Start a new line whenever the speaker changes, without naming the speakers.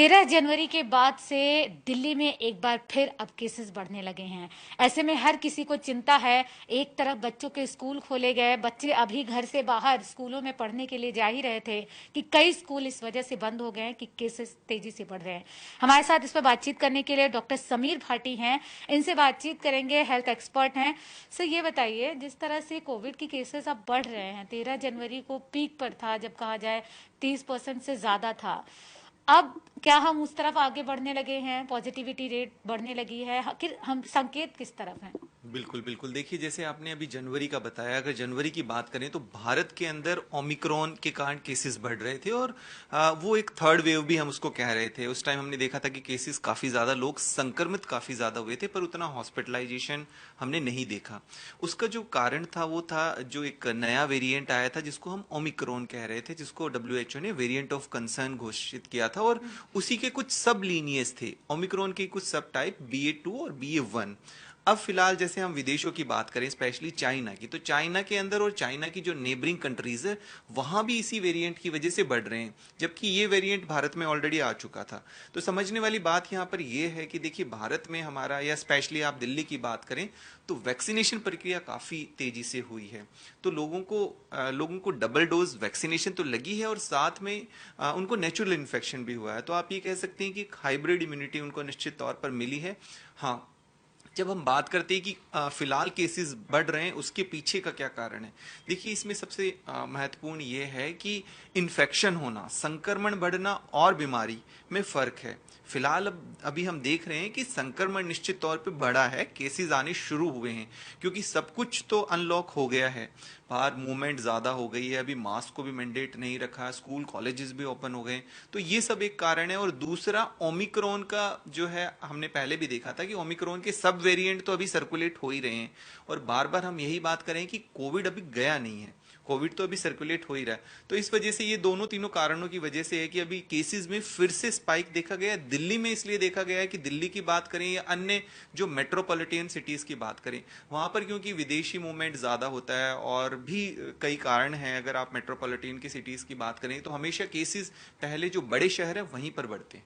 13 जनवरी के बाद से दिल्ली में एक बार फिर अब केसेस बढ़ने लगे हैं। ऐसे में हर किसी को चिंता है। एक तरफ बच्चों के स्कूल खोले गए, बच्चे अभी घर से बाहर स्कूलों में पढ़ने के लिए जा ही रहे थे कि कई स्कूल इस वजह से बंद हो गए हैं कि केसेस तेजी से बढ़ रहे हैं। हमारे साथ इस पर बातचीत करने के लिए डॉक्टर समीर भाटी हैं। इनसे बातचीत करेंगे, हेल्थ एक्सपर्ट हैं। सर ये बताइए, जिस तरह से कोविड के केसेस अब बढ़ रहे हैं, 13 जनवरी को पीक पर था, जब कहा जाए 30% से ज्यादा था। अब क्या हम उस तरफ आगे बढ़ने लगे हैं? पॉजिटिविटी रेट बढ़ने लगी है? आखिर हम संकेत किस तरफ हैं?
बिल्कुल बिल्कुल। देखिए, जैसे आपने अभी जनवरी का बताया, अगर जनवरी की बात करें तो भारत के अंदर ओमिक्रॉन के कारण केसेस बढ़ रहे थे और वो एक थर्ड वेव भी हम उसको कह रहे थे। उस टाइम हमने देखा था कि केसेस काफ़ी ज़्यादा, लोग संक्रमित काफ़ी ज़्यादा हुए थे, पर उतना हॉस्पिटलाइजेशन हमने नहीं देखा। उसका जो कारण था वो था जो एक नया वेरिएंट आया था जिसको हम ओमिक्रॉन कह रहे थे, जिसको डब्ल्यूएचओ ने वेरिएंट ऑफ कंसर्न घोषित किया था, और उसी के कुछ सब लीनियज थे। ओमिक्रॉन के कुछ सब टाइप BA.2 और BA.1। अब फिलहाल जैसे हम विदेशों की बात करें, स्पेशली चाइना की, तो चाइना के अंदर और चाइना की जो नेबरिंग कंट्रीज है वहां भी इसी वेरिएंट की वजह से बढ़ रहे हैं, जबकि ये वेरिएंट भारत में ऑलरेडी आ चुका था। तो समझने वाली बात यहाँ पर यह है कि देखिए, भारत में हमारा, या स्पेशली आप दिल्ली की बात करें, तो वैक्सीनेशन प्रक्रिया काफी तेजी से हुई है। तो लोगों को डबल डोज वैक्सीनेशन तो लगी है, और साथ में उनको नेचुरल इन्फेक्शन भी हुआ है। तो आप ये कह सकते हैं कि हाइब्रिड इम्यूनिटी उनको निश्चित तौर पर मिली है। हाँ, जब हम बात करते हैं कि फिलहाल केसेस बढ़ रहे हैं, उसके पीछे का क्या कारण है? देखिए, इसमें सबसे महत्वपूर्ण ये है कि इन्फेक्शन होना, संक्रमण बढ़ना और बीमारी में फर्क है। फिलहाल अभी हम देख रहे हैं कि संक्रमण निश्चित तौर पे बढ़ा है, केसेस आने शुरू हुए हैं, क्योंकि सब कुछ तो अनलॉक हो गया है। बाहर मूवमेंट ज़्यादा हो गई है, अभी मास्क को भी मैंडेट नहीं रखा, स्कूल कॉलेजेस भी ओपन हो गए। तो ये सब एक कारण है। और दूसरा, ओमिक्रॉन का जो है, हमने पहले भी देखा था कि ओमिक्रॉन के सब वेरिएंट तो अभी सर्कुलेट हो ही रहे हैं। और बार बार हम यही बात करें कि कोविड अभी गया नहीं है, कोविड तो अभी सर्कुलेट हो ही रहा है। तो इस वजह से, ये दोनों तीनों कारणों की वजह से है कि अभी केसेस में फिर से स्पाइक देखा गया है। दिल्ली में इसलिए देखा गया है कि दिल्ली की बात करें या अन्य जो मेट्रोपॉलिटन सिटीज की बात करें, वहां पर क्योंकि विदेशी मूवमेंट ज्यादा होता है और भी कई कारण हैं। अगर आप मेट्रोपॉलिटन की सिटीज की बात करें तो हमेशा केसेस पहले जो बड़े शहर है वहीं पर बढ़ते हैं।